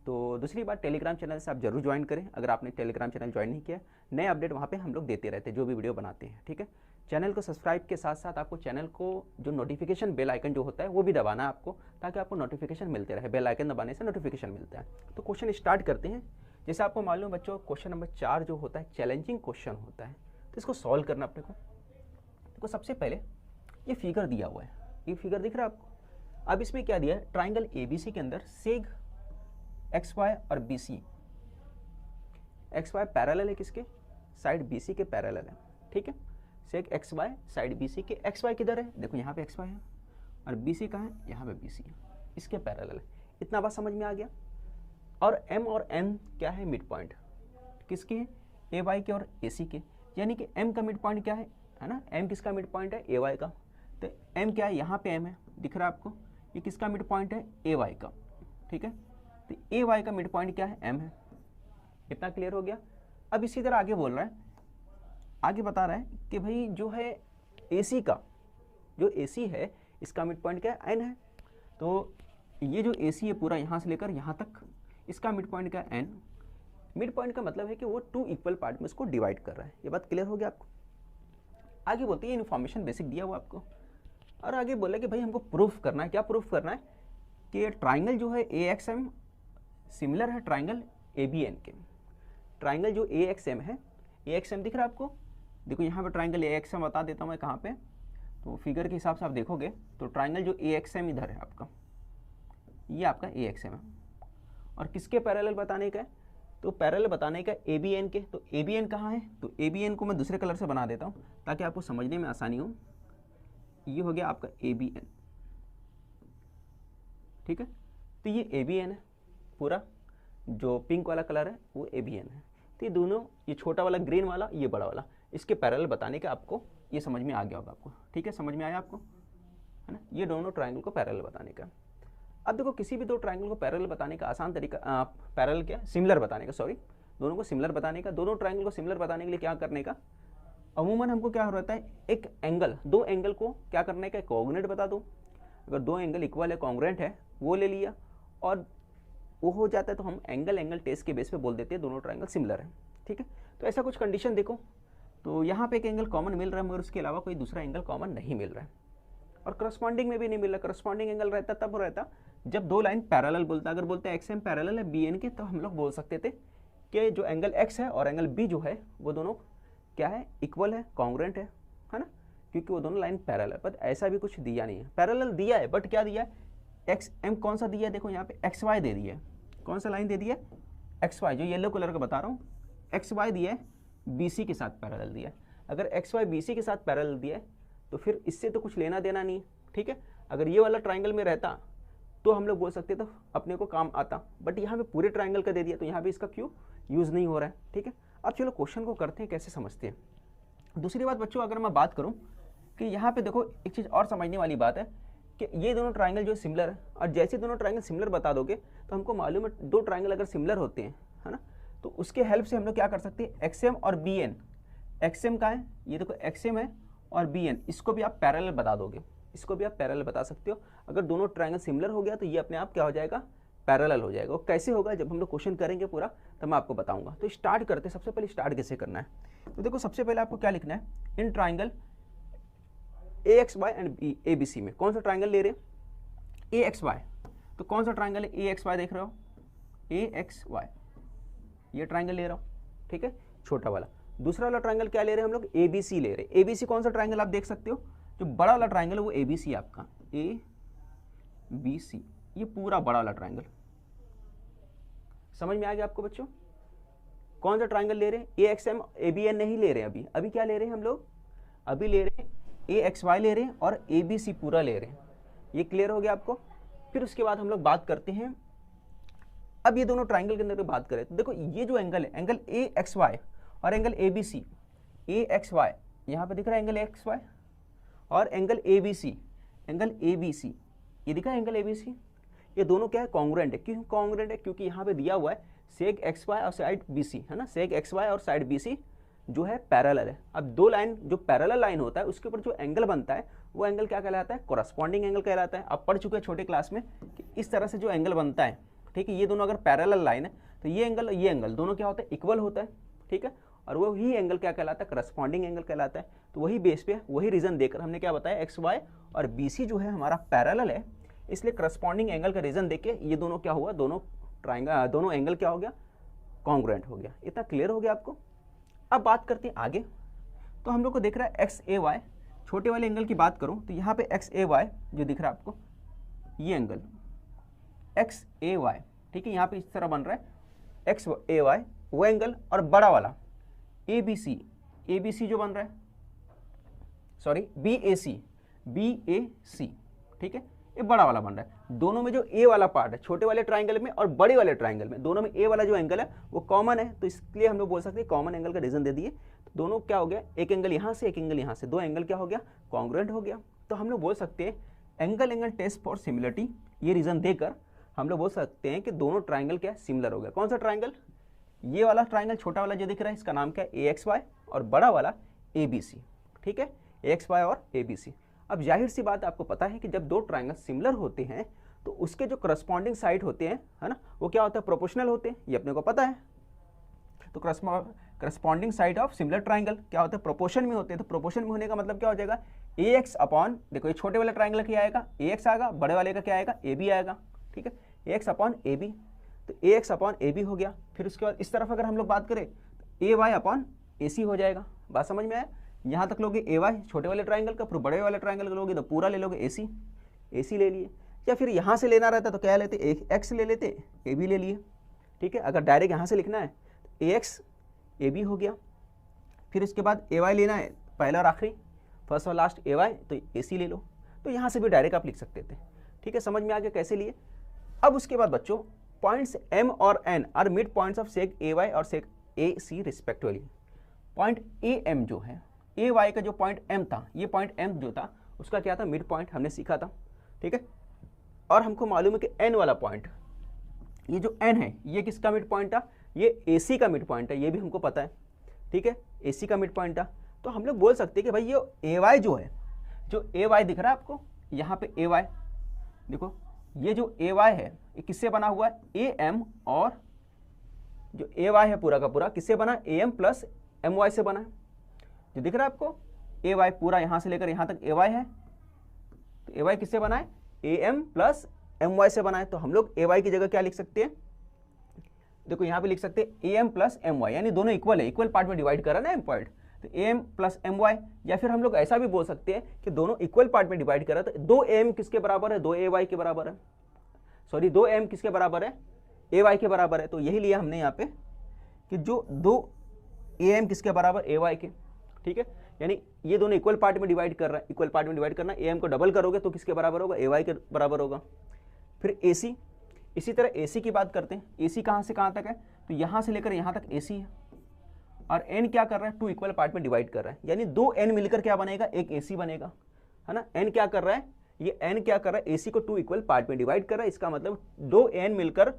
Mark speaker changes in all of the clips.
Speaker 1: तो दूसरी बात, टेलीग्राम चैनल से आप जरूर ज्वाइन करें अगर आपने टेलीग्राम चैनल ज्वाइन नहीं किया। नए अपडेट वहाँ पे हम लोग देते रहते हैं जो भी वीडियो बनाते हैं, ठीक है। चैनल को सब्सक्राइब के साथ साथ आपको चैनल को जो नोटिफिकेशन बेल आइकन जो होता है वो भी दबाना है आपको, ताकि आपको नोटिफिकेशन मिलते रहे। बेल आइकन दबाने से नोटिफिकेशन मिलता है। तो क्वेश्चन स्टार्ट करते हैं। जैसे आपको मालूम है बच्चों, क्वेश्चन नंबर 4 जो होता है चैलेंजिंग क्वेश्चन होता है, तो इसको सॉल्व करना अपने को। देखो सबसे पहले ये फिगर दिया हुआ है, ये फिगर दिख रहा है आपको। अब इसमें क्या दिया है, ट्राइंगल एबीसी के अंदर सेग एक्स वाई और बीसी, एक्स वाई पैरेलल है किसके, साइड बीसी के पैरेलल है, ठीक है। Seg X Y side BC के, एक्स वाई किधर है, देखो यहाँ पे एक्स वाई है और बीसी कहाँ है, यहाँ पे बीसी है, इसके पैरेलल है। इतना बात समझ में आ गया। और एम और एन क्या है, मिड पॉइंट किसके हैं, ए वाई के और ए सी के, यानी कि एम का मिड पॉइंट क्या है ना, एम किसका मिड पॉइंट है, ए वाई का। तो एम क्या है, यहाँ पे एम है, दिख रहा है आपको, ये किसका मिड पॉइंट है, ए वाई का, ठीक है। तो ए वाई का मिड पॉइंट क्या है, एम है। इतना क्लियर हो गया। अब इसी तरह आगे बोल रहा है, आगे बता रहा है कि भाई जो है AC का, जो AC है इसका मिड पॉइंट क्या है, N है। तो ये जो AC है पूरा यहाँ से लेकर यहाँ तक, इसका मिड पॉइंट क्या है, N। मिड पॉइंट का मतलब है कि वो 2 इक्वल पार्ट में इसको डिवाइड कर रहा है। ये बात क्लियर हो गया आपको। आगे बोलते हैं इन्फॉर्मेशन बेसिक दिया हुआ आपको, और आगे बोला कि भाई हमको प्रूफ करना है। क्या प्रूफ करना है कि ट्राइंगल जो है AXM सिमिलर है ट्राइंगल ABN के। ट्राइंगल जो AXM है, AXM दिख रहा है आपको, देखो यहाँ पे ट्राइंगल AXM बता देता हूँ मैं कहाँ पे, तो फिगर के हिसाब से आप देखोगे तो ट्राइंगल जो AXM इधर है आपका, ये आपका AXM है। और किसके पैरेलल बताने का है, तो पैरेलल बताने का ABN के। तो ABN कहाँ है, तो ABN को मैं दूसरे कलर से बना देता हूँ ताकि आपको समझने में आसानी हो। ये हो गया आपका ABN, ठीक है। तो ये ABN है पूरा, जो पिंक वाला कलर है वो ABN है। तो ये दोनों, ये छोटा वाला ग्रीन वाला, ये बड़ा वाला, इसके पैरेलल बताने का आपको ये समझ में आ गया होगा आपको, ठीक है। समझ में आया आपको, है ना। ये दोनों ट्राइंगल को पैरेलल बताने का। अब देखो किसी भी दो ट्राइंगल को पैरेलल बताने का आसान तरीका, पैरेलल क्या, सिमिलर बताने का, सॉरी, दोनों को सिमिलर बताने का, दोनों ट्राइंगल को सिमिलर बताने के लिए क्या करने का, अमूमन हमको क्या रहता है, एक एंगल, दो एंगल को क्या करने का, कोऑर्डिनेट बता दो। अगर दो एंगल इक्वल है, कॉन्ग्रुएंट है, वो ले लिया और वो हो जाता है तो हम एंगल टेस्ट के बेस पे बोल देते हैं दोनों ट्राइंगल सिमिलर है, ठीक है। तो ऐसा कुछ कंडीशन देखो, तो यहाँ पे एक एंगल कॉमन मिल रहा है मगर उसके अलावा कोई दूसरा एंगल कॉमन नहीं मिल रहा है, और करस्पॉन्डिंग में भी नहीं मिल रहा। करस्पॉन्डिंग एंगल रहता तब रहता जब दो लाइन पैरेलल बोलता। अगर बोलते हैं XM पैरेलल है BN के, तो हम लोग बोल सकते थे कि जो एंगल X है और एंगल B जो है वो दोनों क्या है, इक्वल है, कॉन्ग्रुएंट है ना, क्योंकि वो दोनों लाइन पैरेलल है। बट ऐसा भी कुछ दिया नहीं है, पैरेलल दिया है बट क्या दिया है, XM कौन सा दिया है, देखो यहाँ पे XY दे दिया है। कौन सा लाइन दे दिया है, XY, जो येलो कलर का बता रहा हूँ, XY दिया है, BC के साथ पैरेलल दिया है। अगर XY BC के साथ पैरेलल दिया है तो फिर इससे तो कुछ लेना देना नहीं, ठीक है। अगर ये वाला ट्राइंगल में रहता तो हम लोग बोल सकते तो अपने को काम आता, बट यहाँ पे पूरे ट्राइंगल का दे दिया तो यहाँ पे इसका क्यों यूज़ नहीं हो रहा है, ठीक है। अब चलो क्वेश्चन को करते हैं, कैसे समझते हैं। दूसरी बात बच्चों, अगर मैं बात करूँ कि यहाँ पे देखो एक चीज़ और समझने वाली बात है कि ये दोनों ट्राइंगल जो सिमिलर है, और जैसे दोनों ट्राइंगल सिमिलर बता दोगे तो हमको मालूम है दो ट्राइंगल अगर सिमिलर होते हैं, है ना, तो उसके हेल्प से हम लोग क्या कर सकते हैं, XM और BN। XM का है, ये देखो XM है, और BN, इसको भी आप पैरेलल बता दोगे, इसको भी आप पैरेलल बता सकते हो। अगर दोनों ट्राइंगल सिमिलर हो गया तो ये अपने आप क्या हो जाएगा, पैरेलल हो जाएगा। वो कैसे होगा, जब हम लोग क्वेश्चन करेंगे पूरा तब मैं आपको बताऊंगा। तो स्टार्ट करते हैं। सबसे पहले स्टार्ट कैसे करना है, तो देखो सबसे पहले आपको क्या लिखना है, in triangle AXY and ABC में कौन सा ट्राइंगल ले रहे हैं, AXY। तो कौन सा ट्राइंगल है, AXY देख रहे हो, AXY, ये ट्राइंगल ले रहा हूँ, ठीक है, छोटा वाला। दूसरा वाला ट्राइंगल क्या ले रहे हैं हम लोग, ABC ले रहे हैं। ABC कौन सा ट्राइंगल आप देख सकते हो, जो बड़ा वाला ट्राइंगल है वो ABC है आपका, ABC, ये पूरा बड़ा वाला ट्राइंगल। समझ में आ गया आपको बच्चों, कौन सा ट्राइंगल ले रहे हैं, AXM ABN नहीं ले रहे हैं अभी क्या ले रहे हैं हम लोग, अभी ले रहे हैं AXY ले रहे हैं और ABC पूरा ले रहे हैं। ये क्लियर हो गया आपको। फिर उसके बाद हम लोग बात करते हैं, अब ये दोनों ट्राइंगल के अंदर बात करें तो देखो ये जो एंगल है, एंगल AXY और एंगल ABC, AXY यहाँ पे दिख रहा है एंगल XY, और एंगल ABC, एंगल ABC, ये दिखा है एंगल ABC, ये दोनों क्या है, कॉन्ग्रुएंट है। क्यों कॉन्ग्रुएंट है, क्योंकि यहाँ पे दिया हुआ है सेक XY और साइड BC, है ना, सेक XY और साइड BC जो है पैरेलल है। अब दो लाइन, जो पैरेलल लाइन होता है उसके ऊपर जो एंगल बनता है वो एंगल क्या कहलाता है, कोरस्पॉन्डिंग एंगल कहलाता है। आप पढ़ चुके हैं छोटे क्लास में कि इस तरह से जो एंगल बनता है ठीक है। ये दोनों अगर पैरेलल लाइन है तो ये एंगल दोनों क्या होता है, इक्वल होता है, ठीक है। और वो ही एंगल क्या कहलाता है, करस्पॉन्डिंग एंगल कहलाता है। तो वही बेस पे वही रीजन देकर हमने क्या बताया, एक्स वाई और बी सी जो है हमारा पैरेलल है, इसलिए करस्पॉन्डिंग एंगल का रीजन देके ये दोनों क्या हुआ, दोनों एंगल क्या हो गया, कॉन्ग्रुएंट हो गया। इतना क्लियर हो गया आपको। अब बात करते हैं आगे। तो हम लोग को दिख रहा है एक्स ए वाई, छोटे वाले एंगल की बात करूं तो यहाँ पे एक्स ए वाई जो दिख रहा है आपको, ये एंगल एक्स ए वाई, ठीक है, यहाँ पे इस तरह बन रहा है एक्स ए वाई वो एंगल, और बड़ा वाला ए बी सी जो बन रहा है, सॉरी बी ए सी, ठीक है, ये बड़ा वाला बन रहा है। दोनों में जो ए वाला पार्ट है, छोटे वाले ट्राइंगल में और बड़े वाले ट्राइंगल में, दोनों में ए वाला जो एंगल है वो कॉमन है, तो इसलिए हम लोग बोल सकते हैं कॉमन एंगल का रीजन दे दिए। तो दोनों क्या हो गया, एक एंगल यहाँ से एक एंगल यहाँ से, दो एंगल क्या हो गया, कॉन्ग्रुएंट हो गया। तो हम लोग बोल सकते हैं एंगल टेस्ट फॉर सिमिलरिटी, ये रीजन देकर हम लोग बोल सकते हैं कि दोनों ट्राइंगल क्या सिमिलर हो गया। कौन सा ट्राइंगल, ये वाला ट्राइंगल छोटा वाला जो दिख रहा है इसका नाम क्या है, ए एक्स वाई, और बड़ा वाला ए बी सी, ठीक है, ए एक्स वाई और ए बी सी। अब जाहिर सी बात आपको पता है कि जब दो ट्राइंगल सिमिलर होते हैं तो उसके जो करस्पॉन्डिंग साइड होते हैं, है ना, वो क्या होता है, प्रोपोर्शनल होते हैं, ये अपने को पता है। तो corresponding side of similar triangle क्या होता है, प्रोपोर्शन में होते हैं। तो प्रोपोर्शन में होने का मतलब क्या हो जाएगा, ए एक्स अपॉन, देखो ये छोटे वाले ट्राइंगल क्या आएगा, ए एक्स आएगा, बड़े वाले का क्या आएगा, ए बी आएगा, ठीक है, ए एक्स अपॉन ए बी। तो ए एक्स अपॉन ए बी हो गया। फिर उसके बाद इस तरफ अगर हम लोग बात करें तो ए वाई अपॉन ए सी हो जाएगा। बात समझ में आया, यहाँ तक लोगे ए वाई छोटे वाले ट्राइंगल का, फिर बड़े वाले ट्राइंगल का लोगे तो पूरा ले लोगे ए सी ले लिए, या फिर यहाँ से लेना रहता तो क्या लेते, एक एक्स ले लेते, ए बी ले लिए, ठीक है। अगर डायरेक्ट यहाँ से लिखना है तो ए एक्स ए बी हो गया। फिर इसके बाद ए वाई लेना है, पहला और आखिरी, फर्स्ट और लास्ट ए वाई, तो ए सी ले लो। तो यहाँ से भी डायरेक्ट आप लिख सकते थे, ठीक है, समझ में आ गया कैसे लिए। अब उसके बाद बच्चों पॉइंट्स एम और N are midpoints of seg A Y और seg A C respectively. Point A M जो है, ए वाई का जो पॉइंट एम था, ये पॉइंट एम जो था उसका क्या था, मिड पॉइंट हमने सीखा था, ठीक है। और हमको मालूम है कि एन वाला पॉइंट, ये जो एन है ये किसका मिड पॉइंट था, ये ए सी का मिड पॉइंट है, ये भी हमको पता है, ठीक है, ए सी का मिड पॉइंट था। तो हम लोग बोल सकते हैं कि भाई ये ए वाई जो है, जो ए वाई दिख रहा है आपको यहाँ पे ए वाई, देखो ये जो ए वाई है ये किससे बना हुआ है, ए एम, और जो ए वाई है पूरा का पूरा किससे बना, A M plus M Y से बना है। जो दिख रहा है आपको ए वाई पूरा यहाँ से लेकर यहाँ तक ए वाई है, तो ए वाई किससे बना है, A M plus M Y से बना है। तो हम लोग ए वाई की जगह क्या लिख सकते हैं, देखो यहाँ पे लिख सकते हैं A M plus M Y, यानी दोनों इक्वल है, इक्वल पार्ट में डिवाइड करा ना एम पॉइंट, तो A M plus M Y. या फिर हम लोग ऐसा भी बोल सकते हैं कि दोनों इक्वल पार्ट में डिवाइड करा, तो दो ए एम किसके बराबर है, दो ए वाई के बराबर है, सॉरी दो एम किसके बराबर है, ए वाई के बराबर है। तो यही लिया हमने यहाँ पे कि जो दो ए एम किसके बराबर, ए वाई के, ठीक है, यानी ये दोनों इक्वल पार्ट में डिवाइड कर रहा है, इक्वल पार्ट में डिवाइड करना, ए एम को डबल करोगे तो किसके बराबर होगा, ए वाई के बराबर होगा। फिर ए सी, इसी तरह ए सी की बात करते हैं, ए सी कहाँ से कहाँ तक है, तो यहाँ से लेकर यहाँ तक ए सी है, और एन क्या कर रहा है, टू इक्वल पार्ट में डिवाइड कर रहा है, यानी दो एन मिलकर क्या बनेगा, एक ए सी बनेगा, है ना। एन क्या कर रहा है, ये एन क्या कर रहा है, ए सी को टू इक्वल पार्ट में डिवाइड कर रहा है, इसका मतलब दो एन मिलकर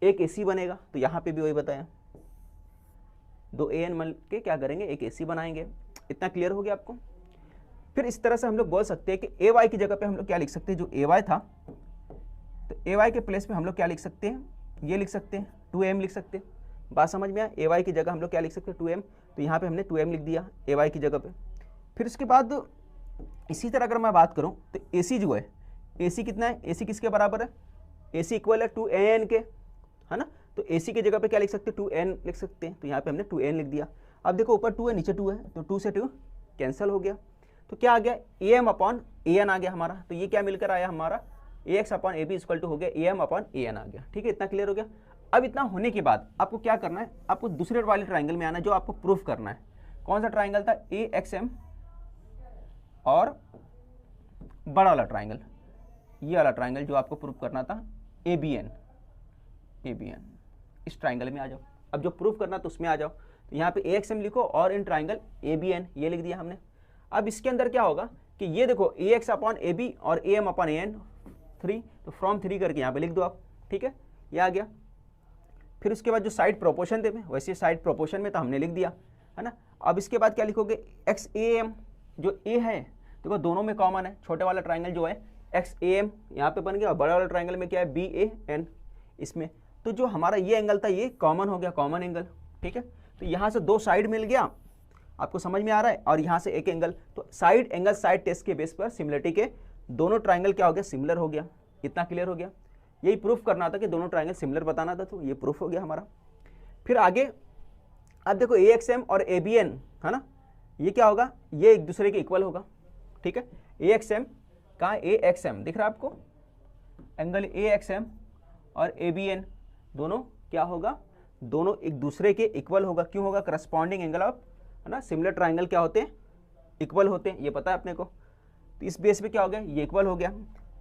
Speaker 1: एक ए सी बनेगा। तो यहाँ पे भी वही बताया, दो ए एन मिल के क्या करेंगे, एक ए सी बनाएंगे। इतना क्लियर हो गया आपको। फिर इस तरह से हम लोग बोल सकते हैं कि ए वाई की जगह पे हम लोग क्या लिख सकते हैं, जो ए वाई था, तो ए वाई के प्लेस पे हम लोग क्या लिख सकते हैं, ये लिख सकते हैं, 2m लिख सकते हैं। बात समझ में आया, ए वाई की जगह हम लोग क्या लिख सकते हैं, 2m, तो यहाँ पे हमने 2m लिख दिया ए वाई की जगह पे। फिर उसके बाद इसी तरह अगर मैं बात करूँ तो ए सी जो है, ए सी कितना है, ए सी किसके बराबर है, ए सी इक्वल है 2an के, है ना। तो ए सी की जगह पे क्या लिख सकते हैं, 2n लिख सकते हैं, तो यहाँ पे हमने 2n लिख दिया। अब देखो ऊपर 2 है नीचे 2 है, तो 2 से 2 कैंसिल हो गया, तो क्या आ गया, A M upon A N आ गया हमारा। तो ये क्या मिलकर आया हमारा, A X upon A B equal to हो गया A M upon A N आ गया, ठीक है। इतना क्लियर हो गया। अब इतना होने के बाद आपको क्या करना है, आपको दूसरे वाले ट्राइंगल में आना है, जो आपको प्रूफ करना है। कौन सा ट्राइंगल था, ए एक्स एम और बड़ा वाला ट्राइंगल, ये वाला ट्राइंगल जो आपको प्रूफ करना था, ए बी एन, इस ट्राइंगल में आ जाओ। अब जो प्रूफ करना तो उसमें आ जाओ। तो यहाँ पे ए एक्स एम लिखो और in triangle A B N, ये लिख दिया हमने। अब इसके अंदर क्या होगा कि ये देखो A X upon A B और A M upon A N 3, तो फ्रॉम 3 करके यहाँ पे लिख दो आप, ठीक है, ये आ गया। फिर उसके बाद जो साइड प्रोपोर्शन थे वैसे साइड प्रोपोर्शन में तो हमने लिख दिया, है ना। अब इसके बाद क्या लिखोगे, एक्स ए एम, जो ए है देखो दोनों में कॉमन है, छोटे वाला ट्राइंगल जो है एक्स ए एम यहाँ पे बन गया, और बड़ा वाला ट्राइंगल में क्या है, बी ए एन। इसमें, तो जो हमारा ये एंगल था ये कॉमन हो गया, कॉमन एंगल, ठीक है। तो यहाँ से दो साइड मिल गया, आपको समझ में आ रहा है, और यहाँ से एक एंगल, तो साइड एंगल साइड टेस्ट के बेस पर सिमिलरिटी के दोनों ट्राइंगल क्या हो गया, सिमिलर हो गया। इतना क्लियर हो गया। यही प्रूफ करना था कि दोनों ट्राइंगल सिमिलर बताना था, तो ये प्रूफ हो गया हमारा। फिर आगे अब देखो AXM और ABN है ना, ये क्या होगा, ये एक दूसरे के इक्वल होगा, ठीक है। AXM कहाँ, AXM दिख रहा है आपको, एंगल AXM और ABN दोनों क्या होगा, दोनों एक दूसरे के इक्वल होगा। क्यों होगा, करस्पॉन्डिंग एंगल ऑफ, है ना, सिमिलर ट्राइंगल क्या होते हैं, इक्वल होते हैं, ये पता है अपने को। तो इस बेस पे क्या हो गया, ये इक्वल हो गया।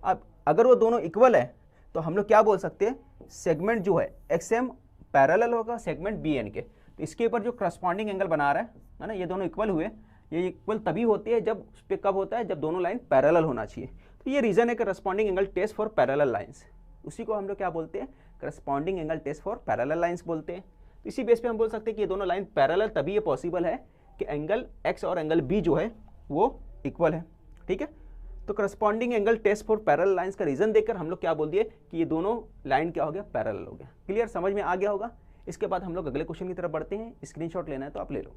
Speaker 1: अब अगर वो दोनों इक्वल है तो हम लोग क्या बोल सकते हैं, सेगमेंट जो है XM पैरेलल होगा सेगमेंट BN के। तो इसके ऊपर जो करस्पॉन्डिंग एंगल बना रहा है ना, ये दोनों इक्वल हुए। ये इक्वल तभी होती है जब उस पर कब होता है, जब दोनों लाइन पैरेलल होना चाहिए। तो ये रीजन है corresponding angle test for parallel lines, उसी को हम लोग क्या बोलते हैं, corresponding angle test for parallel lines बोलते हैं। तो इसी बेस पे हम बोल सकते हैं कि ये दोनों लाइन पैरेलल तभी ये पॉसिबल है कि एंगल X और एंगल B जो है वो इक्वल है, ठीक है। तो corresponding angle test for parallel lines का रीजन देकर हम लोग क्या बोल दिए कि ये दोनों लाइन क्या हो गया, पैरेलल हो गया। क्लियर, समझ में आ गया होगा। इसके बाद हम लोग अगले क्वेश्चन की तरफ बढ़ते हैं। स्क्रीनशॉट लेना है तो आप ले लो।